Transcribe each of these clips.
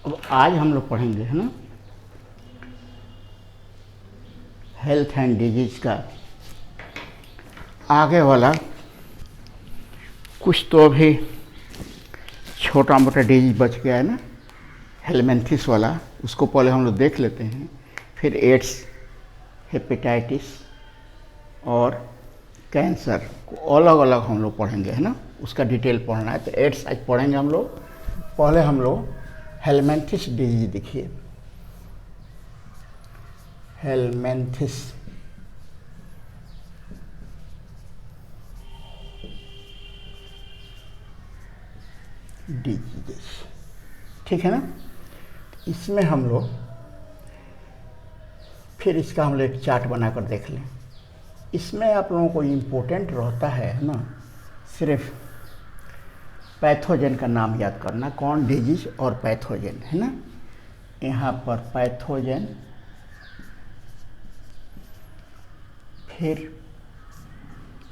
अब आज हम लोग पढ़ेंगे, है ना, हेल्थ एंड डिजीज का आगे वाला कुछ तो अभी छोटा मोटा डिजीज बच गया है ना, हेलमेंथिस वाला, उसको पहले हम लोग देख लेते हैं। फिर एड्स, हेपेटाइटिस और कैंसर को अलग अलग हम लोग पढ़ेंगे, है ना, उसका डिटेल पढ़ना है। तो एड्स आज पढ़ेंगे हम लोग। पहले हम लोग हेलमेंथिस डिजीज देखिए, हेलमेंथिस डिजीज, ठीक है ना। इसमें हम लोग फिर इसका हम लोग एक चार्ट बनाकर देख लें। इसमें आप लोगों को इम्पोर्टेंट रहता है ना, सिर्फ पैथोजन का नाम याद करना, कौन डिजीज और पैथोजन, है ना। यहाँ पर पैथोजन, फिर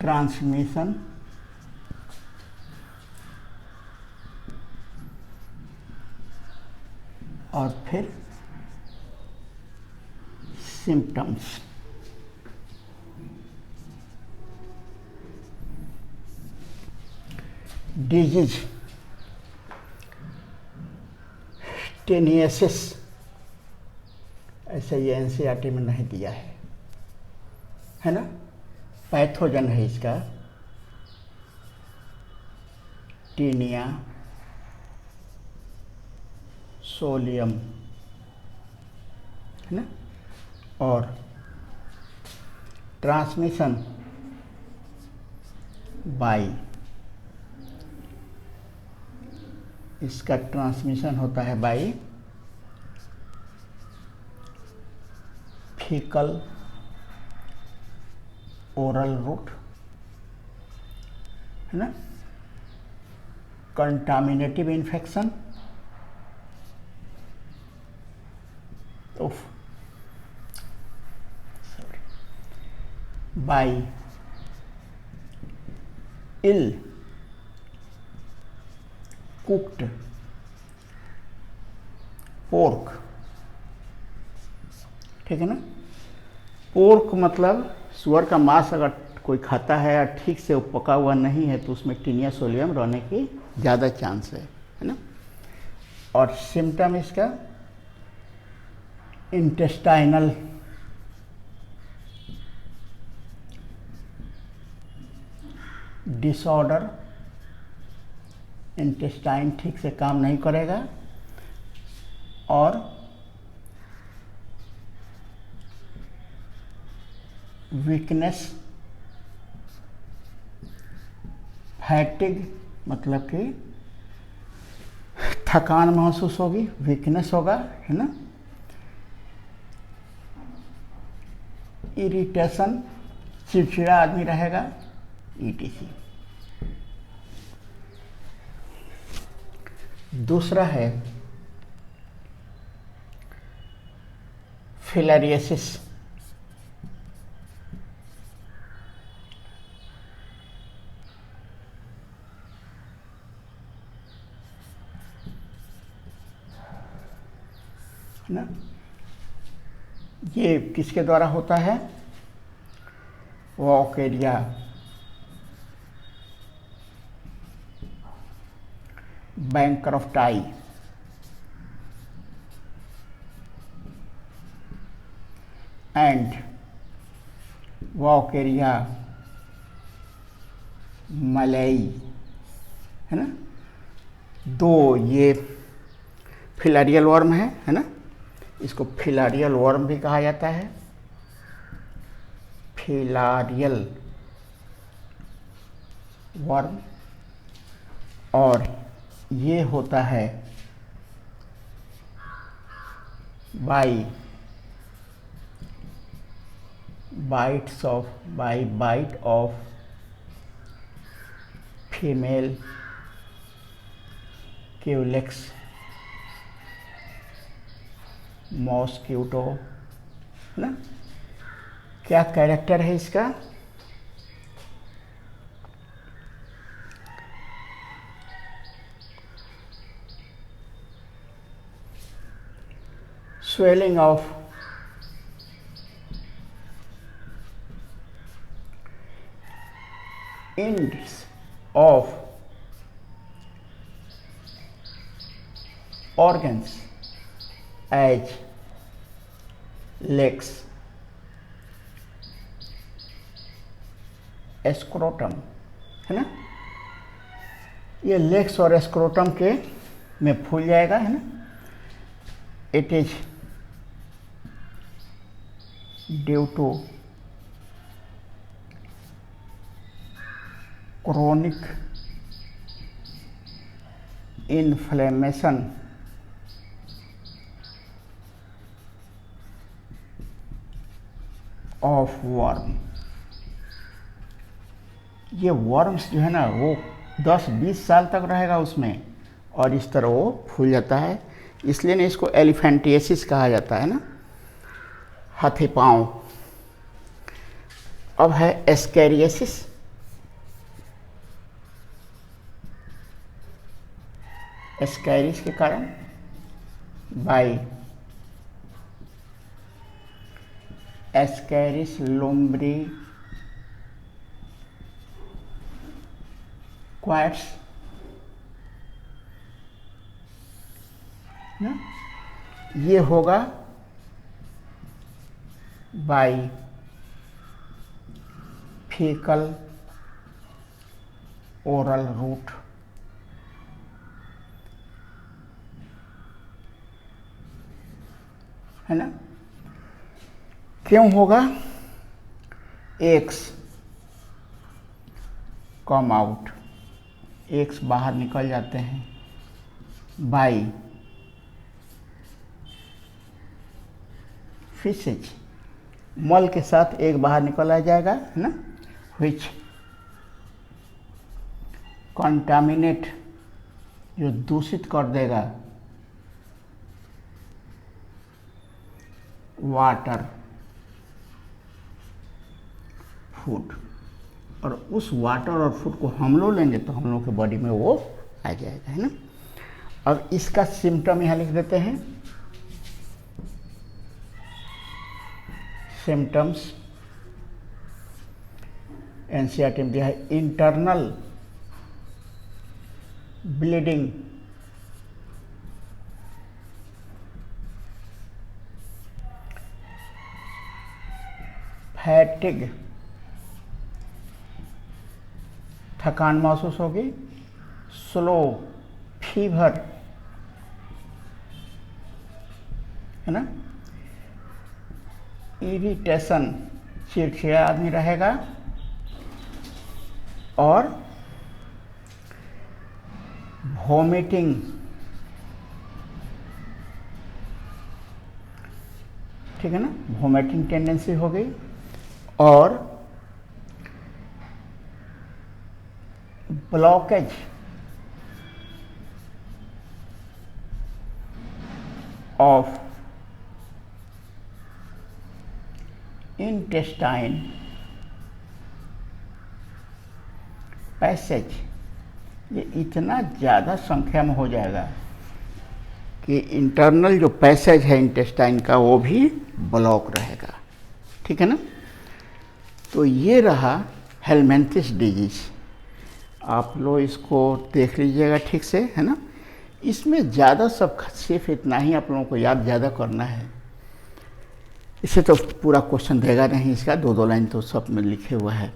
ट्रांसमिशन, और फिर सिम्टम्स। डिजीज टेनियसिस, ऐसे ये एनसीईआरटी में नहीं दिया है ना। पैथोजन है इसका टीनिया सोलियम, है ना। और ट्रांसमिशन बाई, इसका ट्रांसमिशन होता है बाई फीकल ओरल रूट, है ना। Contaminative infection, by ill cooked pork, ठीक है ना। पोर्क मतलब सुअर का मांस अगर कोई खाता है और ठीक से वो पका हुआ नहीं है तो उसमें टीनिया सोलियम रहने की ज़्यादा चांस है ना। और सिम्टम इसका इंटेस्टाइनल डिसऑर्डर, इंटेस्टाइन ठीक से काम नहीं करेगा, और वीकनेस, फैटिग मतलब कि थकान महसूस होगी, वीकनेस होगा, है ना। इरिटेशन, चिड़चिड़ा आदमी रहेगा, ईटीसी। दूसरा है फिलारियसिस, ना। ये किसके द्वारा होता है, वॉकेरिया बैंक्रफ्टाई, एंड वॉकेरिया मलई, है ना। दो ये फिलारियल वर्म है ना। इसको फिलारियल वर्म भी कहा जाता है, फिलारियल वर्म। और ये होता है by bite of female Culex mosquito, है ना। क्या कैरेक्टर है इसका, swelling of ends of organs as legs, scrotum, है ना, ये लेग्स और स्क्रोटम के में फूल जाएगा, है ना। It is due to chronic inflammation of worm। ये वर्म्स जो है ना वो 10-20 साल तक रहेगा उसमें और इस तरह वो फूल जाता है, इसलिए ना इसको एलिफेंटिएसिस कहा जाता है ना, हाथी पाँव। अब है एस्कैरियासिस। एस्कैरिस के कारण बाई एस्कैरिस लुम्ब्री क्वाइट्स ना, ये होगा बाई फीकल ओरल रूट, है ना। क्यों होगा? एग्स कम आउट, एग्स बाहर निकल जाते हैं बाई फिशेज, मल के साथ एग बाहर निकल आ जाएगा, है ना, विच कंटामिनेट, जो दूषित कर देगा वाटर फूड, और उस वाटर और फूड को हम लोग लेंगे तो हम लोग के बॉडी में वो आ जाएगा, है ना। अब इसका सिम्टम यहाँ लिख देते हैं, सिम्टम्स एनसीईआरटी में दिया है, इंटरनल ब्लीडिंग, फैटिग, थकान महसूस होगी, स्लो फीवर, है ना, इरिटेशन, चिड़चिड़ा आदमी रहेगा, और वॉमिटिंग, ठीक है ना, वॉमिटिंग टेंडेंसी हो गई, और ब्लॉकेज ऑफ इंटेस्टाइन पैसेज, ये इतना ज़्यादा संख्या में हो जाएगा कि इंटरनल जो पैसेज है इंटेस्टाइन का वो भी ब्लॉक रहेगा, ठीक है ना। तो ये रहा हेलमिंथिस डिजीज, आप लोग इसको देख लीजिएगा ठीक से, है ना। इसमें ज़्यादा सब सिर्फ इतना ही आप लोगों को याद ज़्यादा करना है, इसे तो पूरा क्वेश्चन देगा नहीं, इसका 2-2 लाइन तो सब में लिखे हुआ है,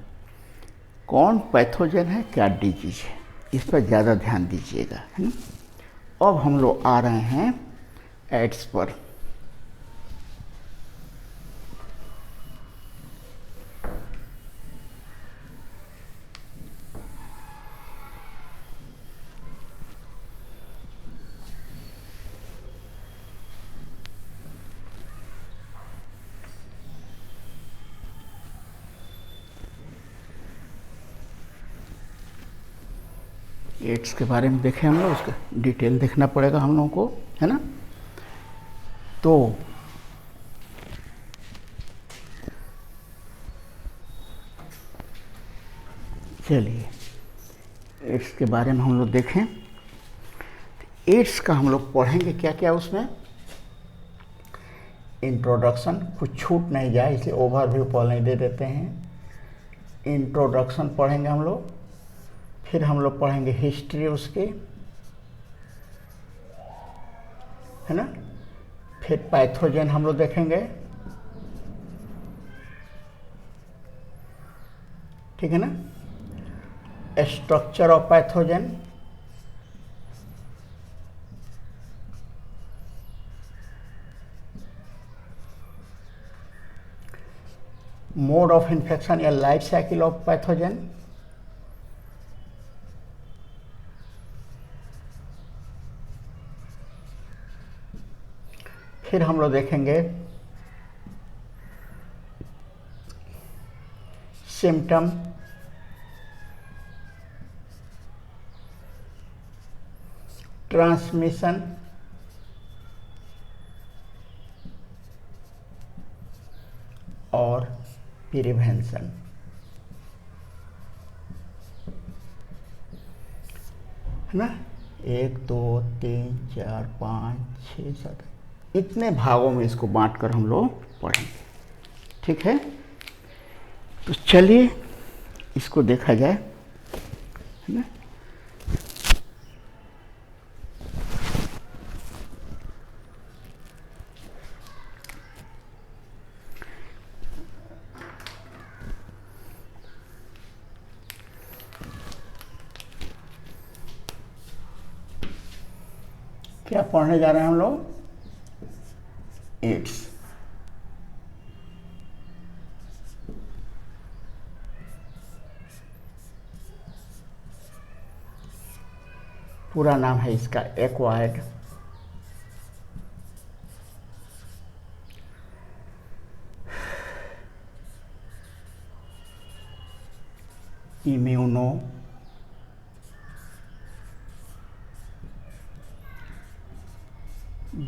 कौन पैथोजन है, क्या डिजीज है, इस पर ज़्यादा ध्यान दीजिएगा, है ना। अब हम लोग आ रहे हैं एड्स पर। एड्स के बारे में देखें हम लोग, उसका डिटेल देखना पड़ेगा हम लोगों को, है ना। तो चलिए एड्स के बारे में हम लोग देखें। एड्स का हम लोग पढ़ेंगे क्या क्या उसमें, इंट्रोडक्शन, कुछ छूट नहीं जाए इसलिए ओवरव्यू पहले दे देते हैं। इंट्रोडक्शन पढ़ेंगे हम लोग, फिर हम लोग पढ़ेंगे हिस्ट्री उसकी, है ना। फिर पैथोजन हम लोग देखेंगे, ठीक है ना। Structure of pathogen, mode of infection या लाइफ साइकिल ऑफ पैथोजन, फिर हम लोग देखेंगे सिम्टम, ट्रांसमिशन, और प्रिवेंशन, है ना। 1 2 3 4 5 6 7 इतने भागों में इसको बांटकर हम लोग पढ़ेंगे, ठीक है। तो चलिए इसको देखा जाए, है ना। क्या पढ़ने जा रहे हैं हम लोग? एड्स। पूरा नाम है इसका acquired immuno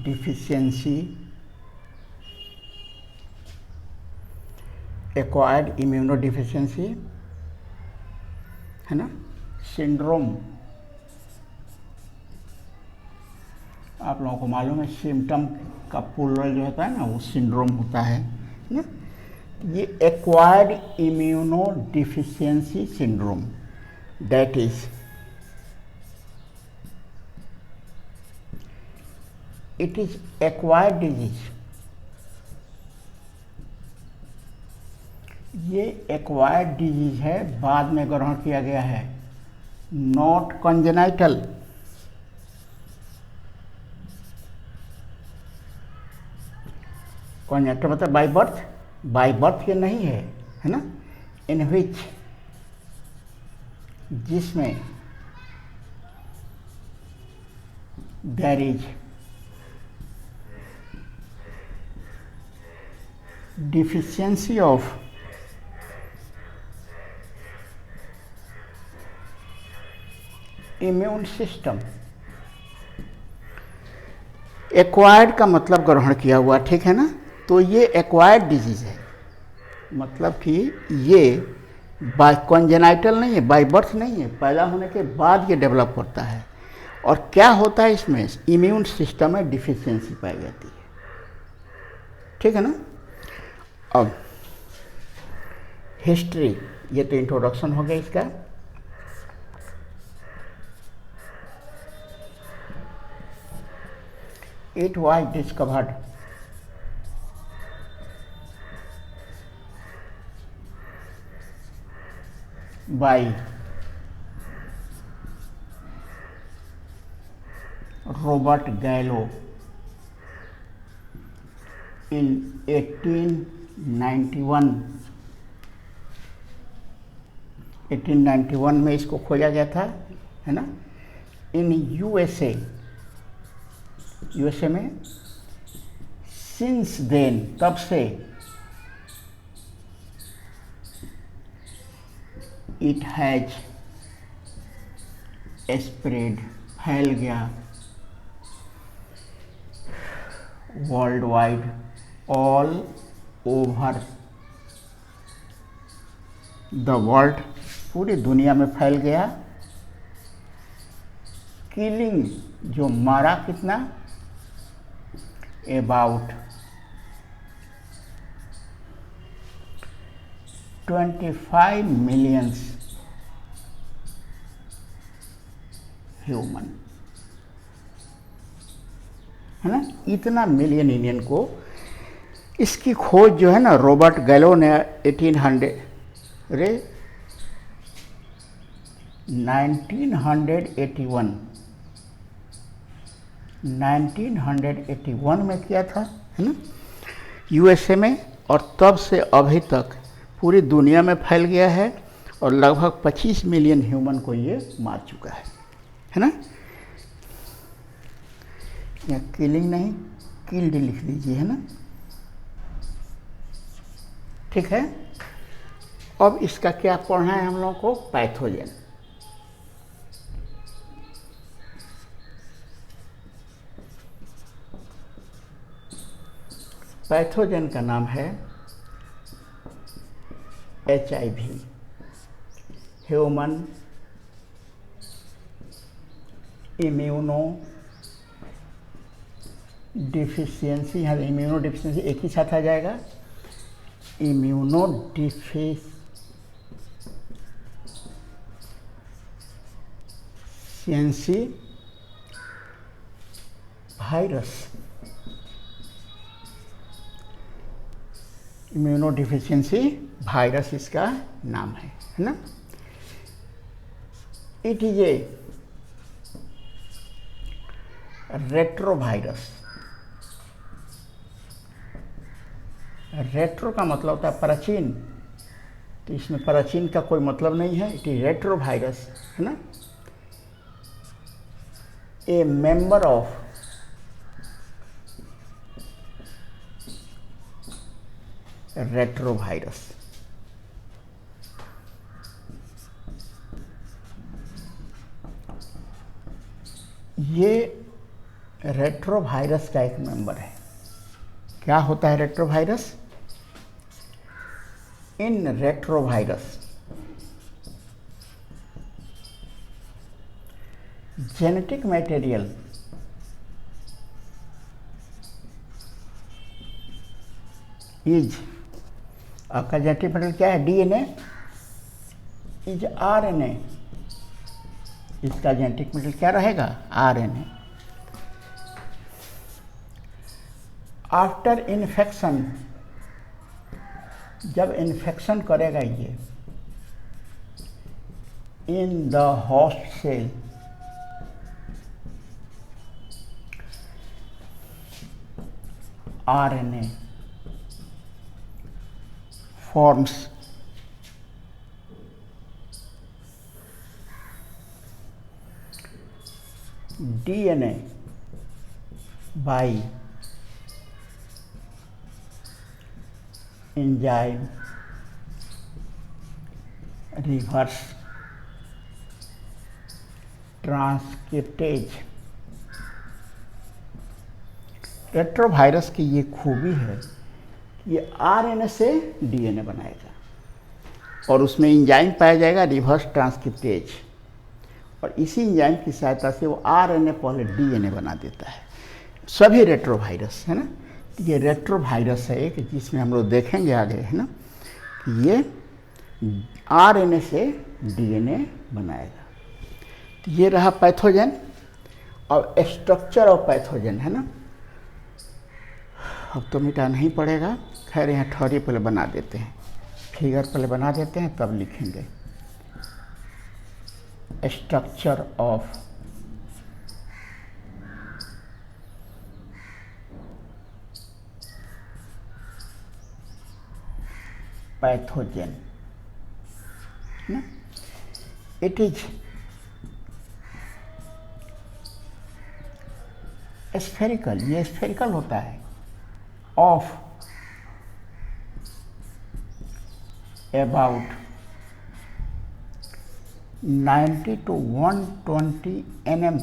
deficiency, acquired immuno deficiency, है ना, सिंड्रोम। आप लोगों को मालूम है सिम्टम का प्लूरल जो होता है ना वो सिंड्रोम होता है ना। ये acquired immuno deficiency syndrome, that is it is acquired disease. ये एक्वायर्ड डिजीज है, बाद में ग्रहण किया गया है, नॉट कंजेनाइटल। कंजेनाइटल मतलब बाय बर्थ, बाय बर्थ ये नहीं है ना। इन विच, जिसमें there is deficiency of immune system. Acquired का मतलब ग्रहण किया हुआ, ठीक है ना। तो ये एक्वायर्ड डिजीज है, मतलब कि ये बाय कॉन्जेनाइटल नहीं है, बाय बर्थ नहीं है, पैदा होने के बाद ये डेवलप होता है। और क्या होता है इसमें, इम्यून सिस्टम में डिफिशियंसी पाई जाती है, ठीक है ना। अब हिस्ट्री, ये तो इंट्रोडक्शन हो गया इसका। It was discovered by Robert Gallo in 1891। 1891 में इसको खोजा गया था, है ना, इन यूएसए में। सिंस देन, तब से इट हैज स्प्रेड, फैल गया, world wide, all over the world, पूरी दुनिया में फैल गया। किलिंग, जो मारा कितना, अबाउट 25 मिलियंस ह्यूमन, है ना, इतना मिलियन इंडियन को। इसकी खोज जो है ना रॉबर्ट गैलो ने 1981 में किया था, है ना, यूएसए में। और तब से अभी तक पूरी दुनिया में फैल गया है और लगभग 25 मिलियन ह्यूमन को ये मार चुका है ना। या किलिंग नहीं, किल्ड लिख दीजिए, है ना, ठीक है। अब इसका क्या पढ़ना है हम लोगों को, पैथोजन। पैथोजन का नाम है HIV, ह्यूमन इम्यूनो डिफिशियंसी। यहाँ इम्यूनो डिफिशियंसी एक ही साथ आ जाएगा, immuno deficiency virus, immuno deficiency virus इसका नाम है ना। It is a retrovirus. Retro का मतलब होता है प्राचीन, तो इसमें प्राचीन का कोई मतलब नहीं है, इट इज रेट्रोवायरस, है ना। A member of retrovirus. ये रेट्रोवायरस का एक मेंबर है। क्या होता है retrovirus? In retrovirus genetic material is, आपका जेनेटिक मटेरियल क्या है? DNA is RNA। इसका जेनेटिक मटेरियल क्या रहेगा? RNA। आफ्टर इन्फेक्शन, जब इन्फेक्शन करेगा ये in the host cell, RNA forms DNA by enzyme reverse transcriptase. Retrovirus की ये खूबी है कि ये RNA से DNA बनाएगा और उसमें एंजाइम पाया जाएगा रिवर्स ट्रांसक्रिप्टेज, और इसी एंजाइम की सहायता से वो RNA पहले DNA बना देता है। सभी रेट्रोवायरस, है ना, ये रेट्रोवायरस है एक, जिसमें हम लोग देखेंगे आगे, है ना, कि ये RNA से DNA बनाएगा। तो ये रहा पैथोजन और स्ट्रक्चर ऑफ पैथोजन, है ना। अब तो मिटा नहीं पड़ेगा, खैर यहाँ थ्योरी पहले बना देते हैं, फिगर पहले बना देते हैं तब लिखेंगे। स्ट्रक्चर ऑफ पैथोजन, ना, इट इज स्फेरिकल, ये स्फेरिकल होता है, of about 90 to 120 nm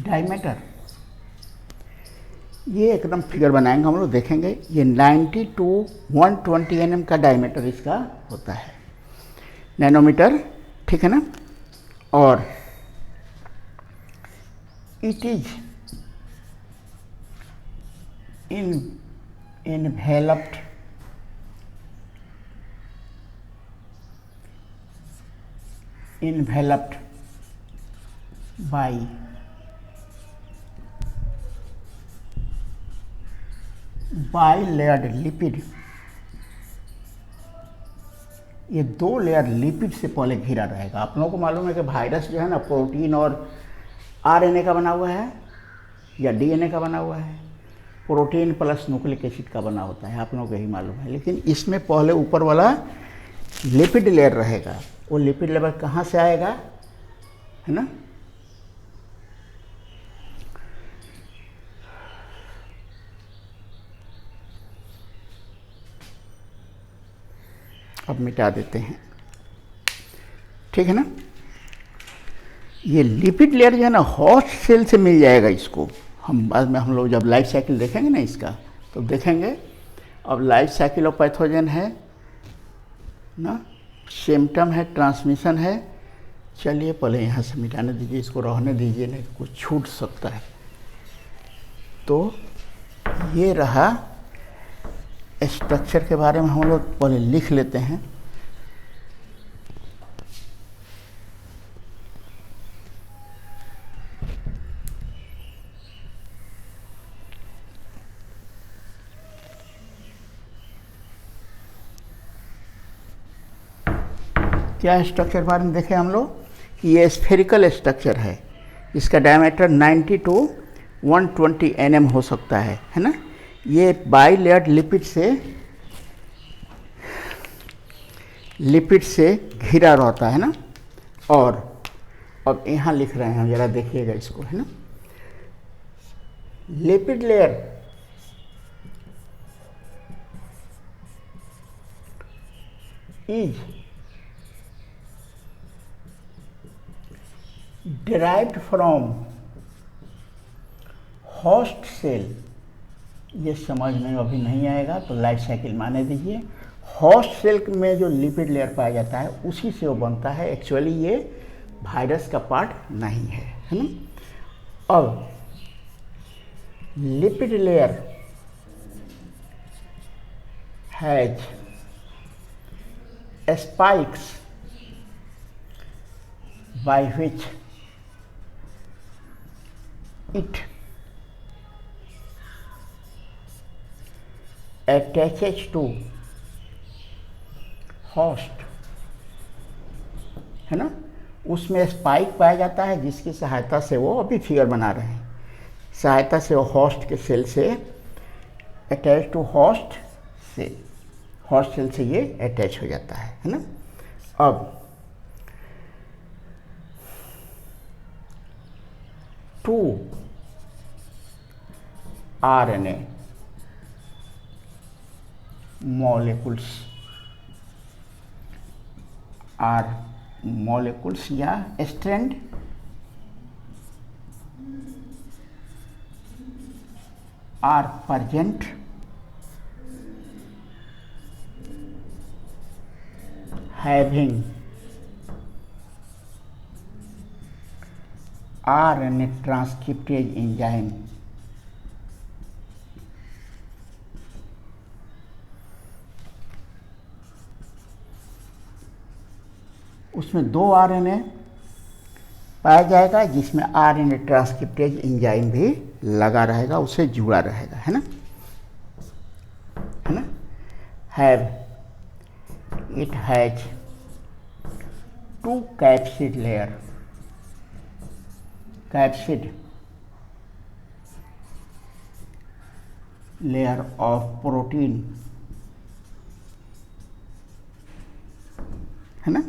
diameter. ये एकदम फिगर बनाएंगे हम लोग, देखेंगे। ये 90 to 120 nm का डायमीटर इसका होता है, नैनोमीटर, ठीक है ना। और it is in enveloped by bilayered lipid. ये 2 लेयर लिपिड से पहले घिरा रहेगा। आप लोगों को मालूम है कि वायरस जो है ना प्रोटीन और आरएनए का बना हुआ है या डीएनए का बना हुआ है, प्रोटीन प्लस न्यूक्लिक एसिड का बना होता है, आप लोगों को यही मालूम है। लेकिन इसमें पहले ऊपर वाला लिपिड लेयर रहेगा। वो लिपिड लेयर कहाँ से आएगा, है ना? अब मिटा देते हैं, ठीक है ना? ये लिपिड लेयर जो है ना होस्ट सेल से मिल जाएगा इसको। हम बाद में हम लोग जब लाइफ साइकिल देखेंगे ना इसका, तो देखेंगे। अब लाइफ साइकिल ऑफ पैथोजन है ना, सिम्टम है, ट्रांसमिशन है। चलिए पहले यहाँ से मिटाने दीजिए, इसको रहने दीजिए, नहीं तो कुछ छूट सकता है। तो ये रहा स्ट्रक्चर के बारे में, हम लोग पहले लिख लेते हैं। क्या स्ट्रक्चर बारे में देखें हम लोग कि ये स्फेरिकल स्ट्रक्चर है। इसका डायमीटर 90 to 120 nm हो सकता है ना? ये बाइलेयर्ड लिपिड से घिरा रहता है ना। और अब यहाँ लिख रहे हैं हम, जरा देखिएगा इसको, है ना? Lipid layer is derived from host cell। ये समझ में अभी नहीं आएगा तो लाइफ साइकिल माने दीजिए। होस्ट सेल में जो लिपिड लेयर पाया जाता है उसी से वो बनता है। एक्चुअली ये वायरस का पार्ट नहीं है ना? अब lipid layer has spikes by which it attaches to host, है ना? उसमें स्पाइक पाया जाता है जिसकी सहायता से वो, अभी फिगर बना रहे हैं, सहायता से वो होस्ट के सेल से अटैच टू होस्ट सेल से ये अटैच हो जाता है ना? अब 2 RNA molecules या strand are present having RNA transcriptase enzyme. उसमें 2 RNA पाया जाएगा जिसमें RNA ट्रांसक्रिप्टेज एंजाइम भी लगा रहेगा, उससे जुड़ा रहेगा, है ना? It has 2 capsid layer of protein, है ना?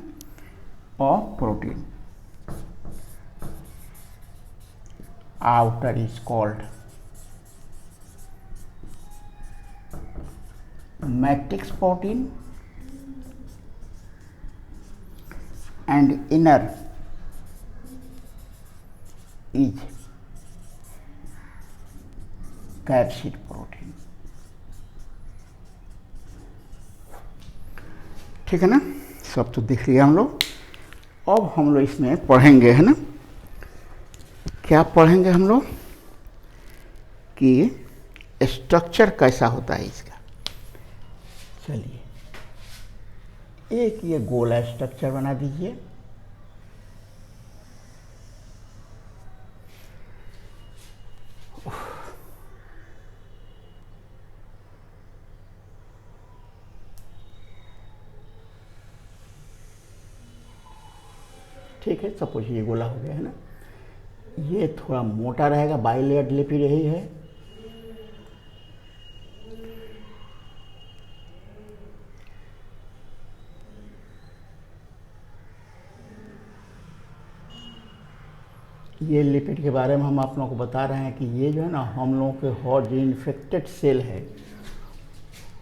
of protein. Outer is called matrix protein and inner is capsid protein। ठीक है ना? सब तो देख लिया हम लोग। अब हम लोग इसमें पढ़ेंगे, है ना? क्या पढ़ेंगे हम लोग कि स्ट्रक्चर कैसा होता है इसका। चलिए एक ये गोला स्ट्रक्चर बना दीजिए। ठीक है, सपोज ये गोला हो गया है ना। ये थोड़ा मोटा रहेगा, बाइलेयर लिपिड यही है। ये लिपिड के बारे में हम आप लोगों को बता रहे हैं कि ये जो है ना हम लोगों के हॉट जो इन्फेक्टेड सेल है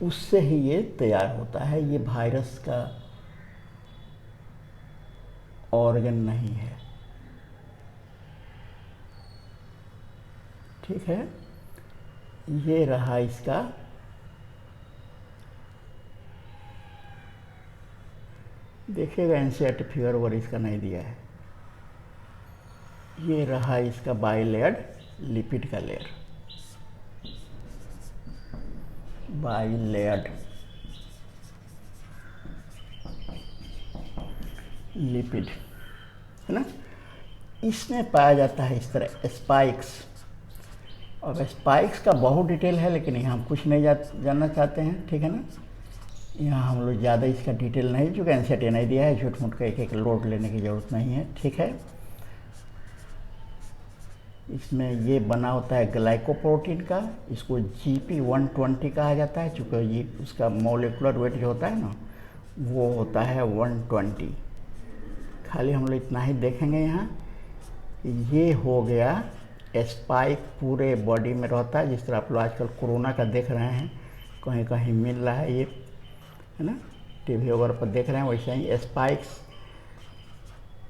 उससे ही ये तैयार होता है। ये वायरस का ऑर्गन नहीं है। ठीक है, ये रहा इसका देखिएगा, एनसीईआरटी फिगर ओवर इसका नहीं दिया है। ये रहा इसका बाइलेयर्ड लिपिड का लेयर, बाइलेयर्ड लिपिड है ना। इसमें पाया जाता है इस तरह स्पाइक्स। अब स्पाइक्स का बहुत डिटेल है, लेकिन यहाँ हम कुछ नहीं जानना चाहते हैं। ठीक है ना, यहाँ हम लोग ज़्यादा इसका डिटेल नहीं, चूँकि एनसीईआरटी नहीं दिया है, झूठ मूठ का एक लोड लेने की ज़रूरत नहीं है। ठीक है, इसमें ये बना होता है ग्लाइकोप्रोटीन का, इसको GP120 कहा जाता है, चूँकि ये उसका मोलिकुलर वेट जो होता है ना वो होता है 120। खाली हम लोग इतना ही देखेंगे यहाँ। ये हो गया स्पाइक, पूरे बॉडी में रहता है, जिस तरह आप लोग आजकल कोरोना का देख रहे हैं, कहीं कहीं मिल रहा है ये, है ना, टीवी वगैरह पर देख रहे हैं। वैसे ही स्पाइक्स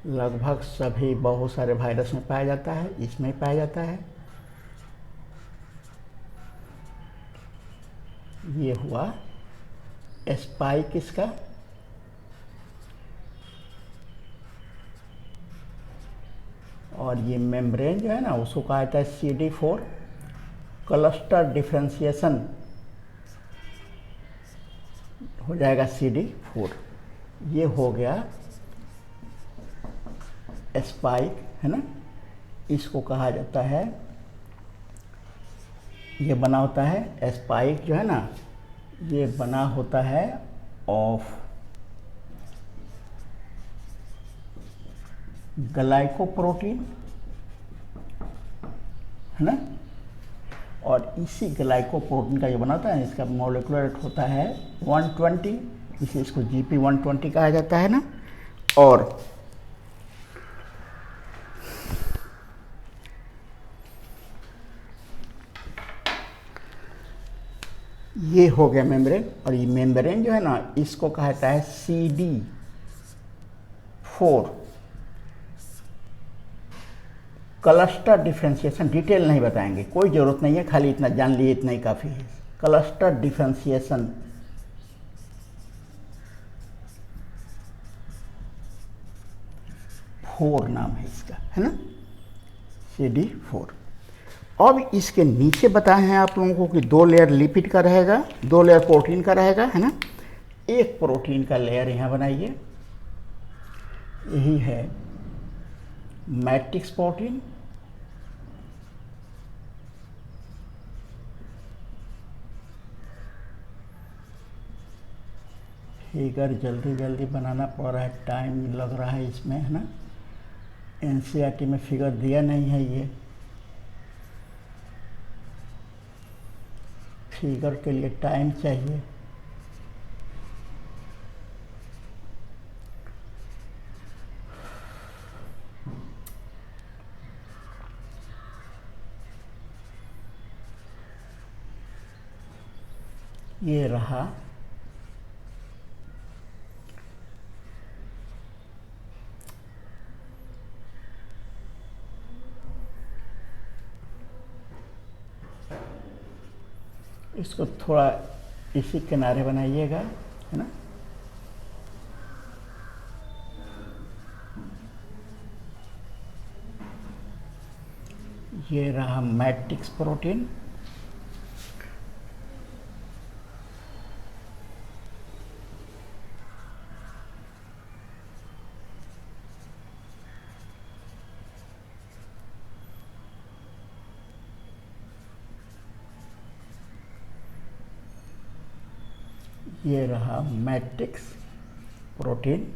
लगभग सभी बहुत सारे वायरस में पाया जाता है, इसमें पाया जाता है। ये हुआ स्पाइक इसका। और ये मेम्ब्रेन जो है ना उसको कहा जाता है CD4, क्लस्टर डिफ्रेंशिएशन हो जाएगा CD4। ये हो गया स्पाइक, है ना। इसको कहा जाता है, ये बना होता है स्पाइक जो है ना, ये बना होता है ऑफ ग्लाइकोप्रोटीन, है ना। और इसी ग्लाइकोप्रोटीन का जो बनाता है इसका मॉलिक्यूलर वेट होता है 120, इसे इसको GP120 कहा जाता है ना। और ये हो गया मेम्ब्रेन। और ये मेम्ब्रेन जो है ना इसको कहा जाता है CD4, क्लस्टर डिफ्रेंशिएशन। डिटेल नहीं बताएंगे, कोई ज़रूरत नहीं है, खाली इतना जान लिए, इतना ही काफ़ी है। क्लस्टर डिफ्रेंशिएशन 4 नाम है इसका, है ना, CD4। अब इसके नीचे बताए हैं आप लोगों को कि 2 लेयर लिपिड का रहेगा, 2 लेयर प्रोटीन का रहेगा, है ना। एक प्रोटीन का लेयर यहाँ बनाइए, यही है मैट्रिक्स प्रोटीन। फिगर जल्दी जल्दी बनाना पड़ रहा है, टाइम लग रहा है इसमें, है ना। एनसीईआरटी में फिगर दिया नहीं है, ये फिगर के लिए टाइम चाहिए। ये रहा इसको थोड़ा इसी किनारे बनाइएगा, है ना। ये रहा मैट्रिक्स प्रोटीन। ये रहा मैट्रिक्स प्रोटीन,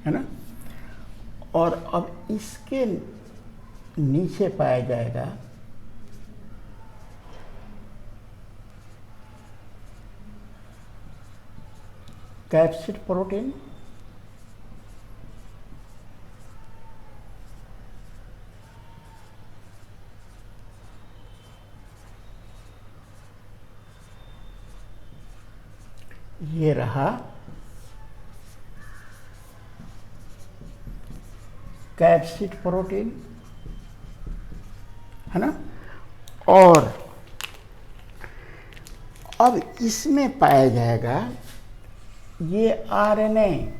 है ना। और अब इसके नीचे पाया जाएगा कैप्सिड प्रोटीन, ये रहा कैप्सिड प्रोटीन, है ना। और अब इसमें पाया जाएगा ये आरएनए,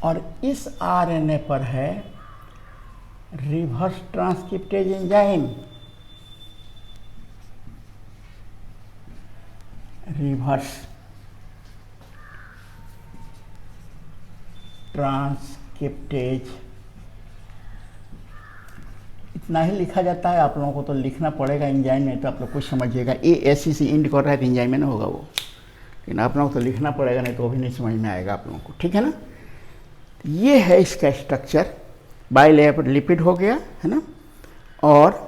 और इस आरएनए पर है reverse transcriptase enzyme, reverse transcriptase, इतना ही लिखा जाता है। आप लोगों को तो लिखना पड़ेगा एंजाइम में, तो आप लोग कुछ समझिएगा। ए एस सी इंड कर रहा है तो एंजाइम में ना होगा वो, लेकिन आप लोगों को तो लिखना पड़ेगा, नहीं तो वो भी नहीं समझ में आएगा आप लोगों को, ठीक है ना। ये है इसका स्ट्रक्चर, बाइलेयर लिपिड हो गया, है ना। और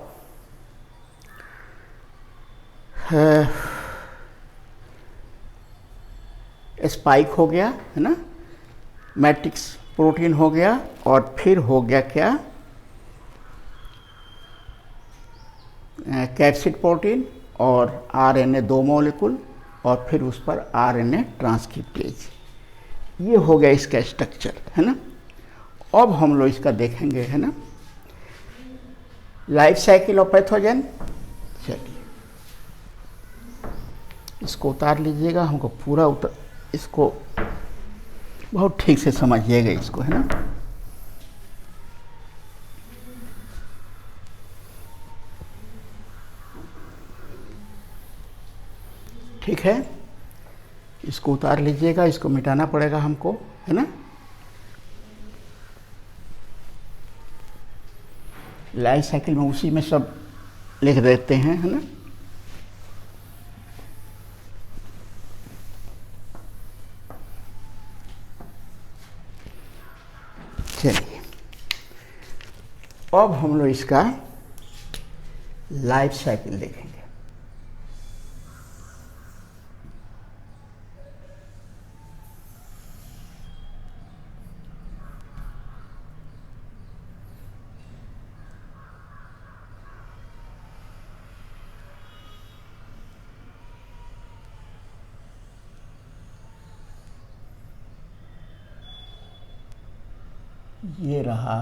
स्पाइक हो गया, है ना, मैट्रिक्स प्रोटीन हो गया, और फिर हो गया क्या, कैप्सिड प्रोटीन और आरएनए 2 मॉलिक्यूल, और फिर उस पर आरएनए ट्रांसक्रिप्टेज। ये हो गया इसका स्ट्रक्चर, है ना। अब हम लोग इसका देखेंगे, है ना, लाइफ साइकिल ऑफ पैथोजन। चलिए इसको उतार लीजिएगा, हमको पूरा इसको बहुत ठीक से समझिएगा इसको, है ना। ठीक है, इसको उतार लीजिएगा, इसको मिटाना पड़ेगा हमको, है ना। लाइफ साइकिल में उसी में सब लिख देते हैं, है ना। चलिए अब हम लोग इसका लाइफ साइकिल देखेंगे। ये रहा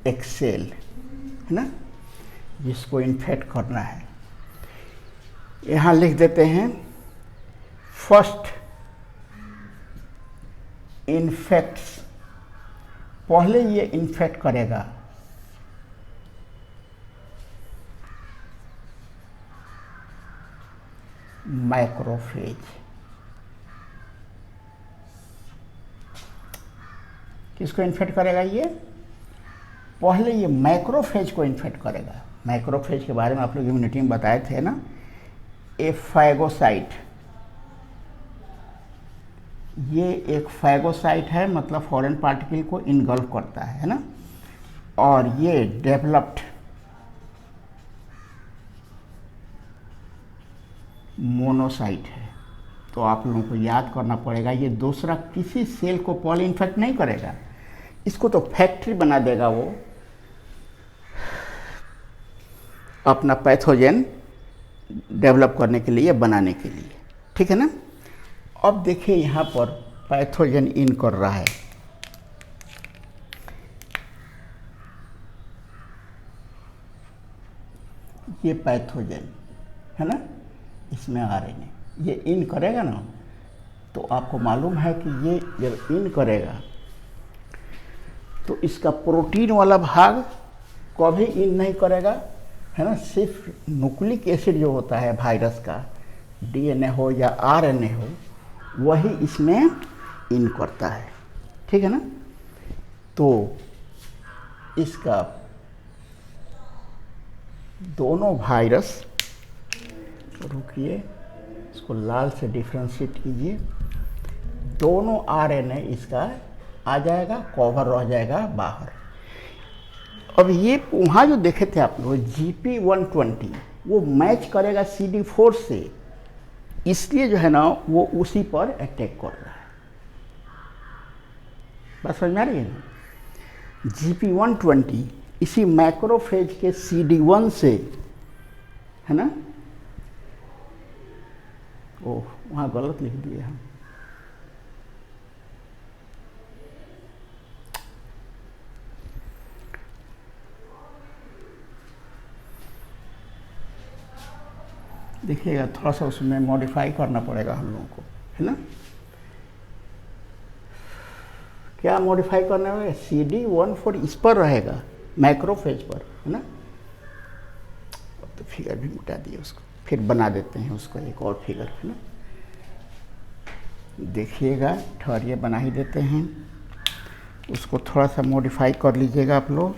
एक सेल, है ना, जिसको इन्फेक्ट करना है। यहाँ लिख देते हैं फर्स्ट इन्फेक्ट्स, पहले ये इन्फेक्ट करेगा मैक्रोफेज। किसको इन्फेक्ट करेगा? ये पहले ये मैक्रोफेज को इन्फेक्ट करेगा। मैक्रोफेज के बारे में आप लोग इम्यूनिटी में बताए थे ना, ए फैगोसाइट, ये एक फैगोसाइट है, मतलब फॉरेन पार्टिकल को इनगल्फ करता है ना। और ये डेवलप्ड मोनोसाइट है। तो आप लोगों को याद करना पड़ेगा, ये दूसरा किसी सेल को पहले इन्फेक्ट नहीं करेगा, इसको तो फैक्ट्री बना देगा वो अपना पैथोजन डेवलप करने के लिए, बनाने के लिए, ठीक है ना। अब देखिए यहाँ पर पैथोजन इन कर रहा है, ये पैथोजन है ना, इसमें आरएनए ये इन करेगा ना, तो आपको मालूम है कि ये जब इन करेगा तो इसका प्रोटीन वाला भाग कभी इन नहीं करेगा, है ना। सिर्फ न्यूक्लिक एसिड जो होता है वायरस का, डीएनए हो या आरएनए हो, वही इसमें इन करता है, ठीक है ना। तो इसका दोनों वायरस, रुकिए इसको लाल से डिफ्रेंशिएट कीजिए, दोनों आरएनए इसका आ जाएगा, कवर रह जाएगा बाहर। अब ये वहाँ जो देखे थे आप लोग GP120 वो मैच करेगा CD4 से, इसलिए जो है ना वो उसी पर अटैक कर रहा है। बात समझ में आ रही है ना। GP120 इसी मैक्रोफेज के CD1 से, है ना। ओह, वहाँ गलत लिख दिए हम। देखिएगा थोड़ा सा उसमें मॉडिफाई करना पड़ेगा हम लोगों को, है ना। क्या मॉडिफाई करना है? CD14 इस पर रहेगा, मैक्रोफेज पर, है ना। तो फिगर भी मिटा दिए उसको, फिर बना देते हैं उसको एक और फिगर, है ना। देखिएगा ठहरिए, बना ही देते हैं उसको, थोड़ा सा मॉडिफाई कर लीजिएगा आप लोग।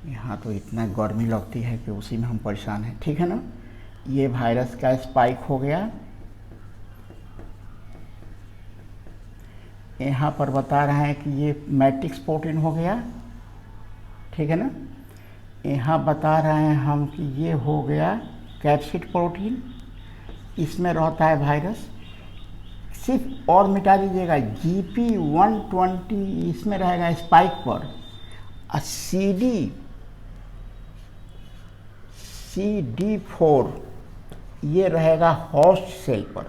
यहाँ तो इतना गर्मी लगती है कि उसी में हम परेशान हैं, ठीक है ना। ये वायरस का स्पाइक हो गया, यहाँ पर बता रहे हैं कि ये मैट्रिक्स प्रोटीन हो गया, ठीक है ना। यहाँ बता रहे हैं हम कि ये हो गया कैप्सिड प्रोटीन, इसमें रहता है वायरस। सिर्फ और मिटा दीजिएगा, GP120 इसमें रहेगा स्पाइक पर, और CD4 ये रहेगा होस्ट सेल पर।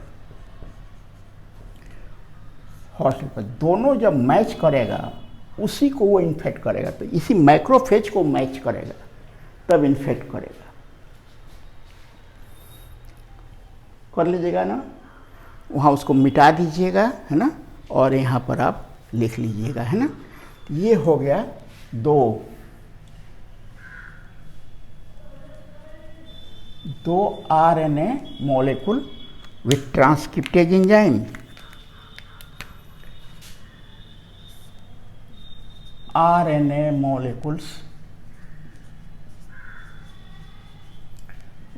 होस्ट सेल पर दोनों जब मैच करेगा उसी को वो इन्फेक्ट करेगा, तो इसी मैक्रोफेज को मैच करेगा तब इन्फेक्ट करेगा। कर लीजिएगा ना, वहाँ उसको मिटा दीजिएगा, है ना, और यहाँ पर आप लिख लीजिएगा, है ना। ये हो गया दो RNA molecule with transcriptase enzyme, RNA molecules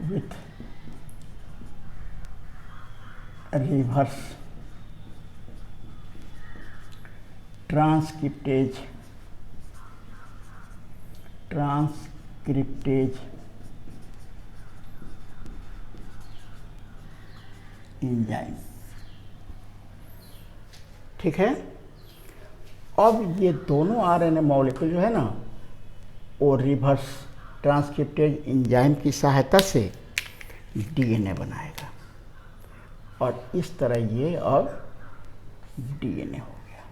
with reverse transcriptase enzyme, ठीक है। अब ये दोनों आरएनए मॉलिक्यूल जो है ना वो रिवर्स ट्रांसक्रिप्टेज एंजाइम की सहायता से डीएनए बनाएगा, और इस तरह ये अब डीएनए हो गया,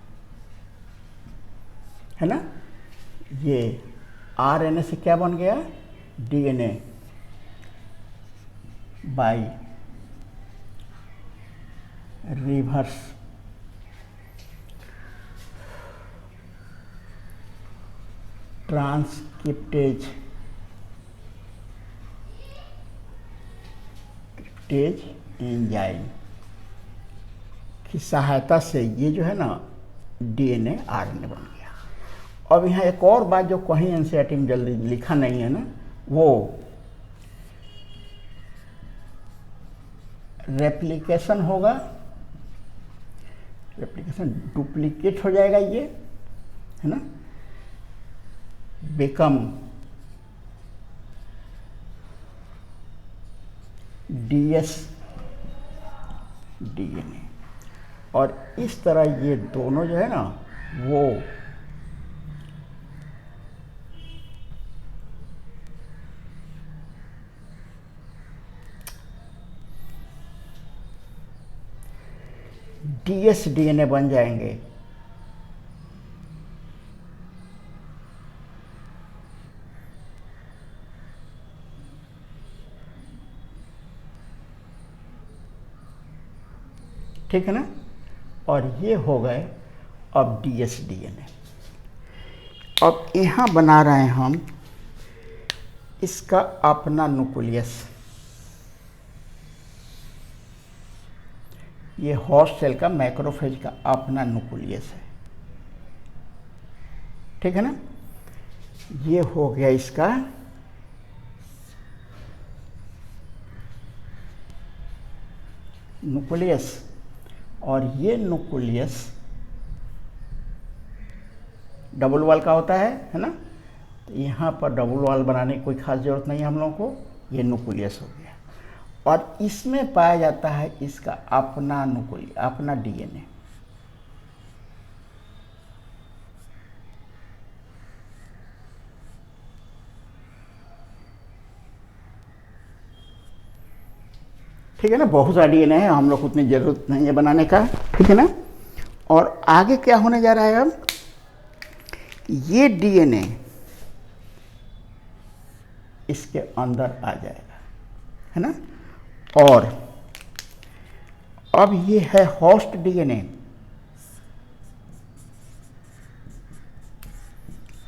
है ना। ये आरएनए से क्या बन गया? DNA by reverse transcriptase enzyme की सहायता से ये जो है ना डीएनए आरएनए बन गया। अब यहाँ एक और बात जो कहीं एनसीईआरटी में जल्दी लिखा नहीं है ना, वो रेप्लिकेशन होगा, रेप्लिकेशन डुप्लीकेट हो जाएगा ये, है ना, बिकम DS DNA, और इस तरह ये दोनों जो है ना वो DS DNA बन जाएंगे। ठीक है ना, और ये हो गए अब DS DNA। अब यहाँ बना रहे हैं हम इसका अपना न्यूक्लियस, ये होस्ट सेल का मैक्रोफेज का अपना न्यूक्लियस है, ठीक है ना। ये हो गया इसका न्यूक्लियस, और ये न्यूक्लियस डबल वॉल का होता है ना। तो यहाँ पर डबल वॉल बनाने की कोई खास जरूरत नहीं है हम लोगों को। ये न्यूक्लियस हो गया, और इसमें पाया जाता है इसका अपना न्यूक्लियस, अपना डीएनए। ठीक है ना, बहुत सारा डीएनए है, हम लोग को उतनी जरूरत नहीं है बनाने का, ठीक है ना। और आगे क्या होने जा रहा है अब, ये डीएनए इसके अंदर आ जाएगा, है ना। और अब ये है होस्ट डीएनए।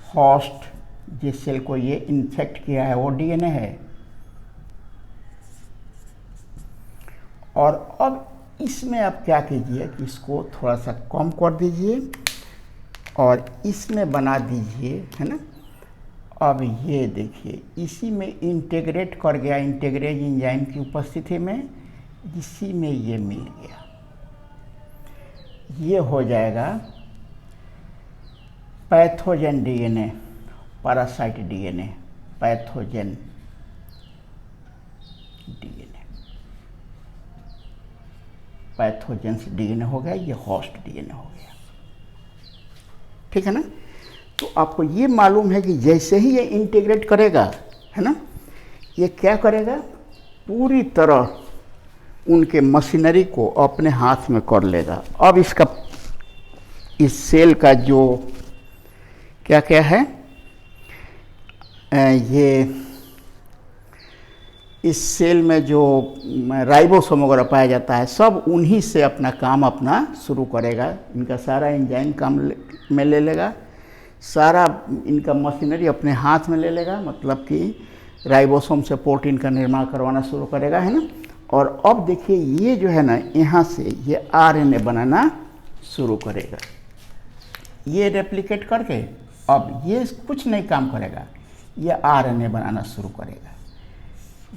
होस्ट जिस सेल को ये इन्फेक्ट किया है वो डीएनए है। और अब इसमें आप क्या कीजिए कि इसको थोड़ा सा कम कर दीजिए और इसमें बना दीजिए, है ना। अब ये देखिए इसी में इंटीग्रेट कर गया, इंटीग्रेज एंजाइम की उपस्थिति में इसी में ये मिल गया। ये हो जाएगा pathogen DNA, parasite DNA, pathogen DNA, pathogens DNA हो गया, ये होस्ट डीएनए हो गया, ठीक है ना। तो आपको ये मालूम है कि जैसे ही ये इंटीग्रेट करेगा, है ना, ये क्या करेगा, पूरी तरह उनके मशीनरी को अपने हाथ में कर लेगा। अब इसका इस सेल का जो क्या क्या है, ये इस सेल में जो राइबोसोम वगैरह पाया जाता है सब उन्हीं से अपना काम अपना शुरू करेगा। इनका सारा एंजाइम काम में ले लेगा, सारा इनका मशीनरी अपने हाथ में ले लेगा, मतलब कि राइबोसोम से प्रोटीन का निर्माण करवाना शुरू करेगा, है ना। और अब देखिए ये जो है ना, यहाँ से ये आरएनए बनाना शुरू करेगा। ये रेप्लिकेट करके अब ये कुछ नहीं काम करेगा, ये आरएनए बनाना शुरू करेगा।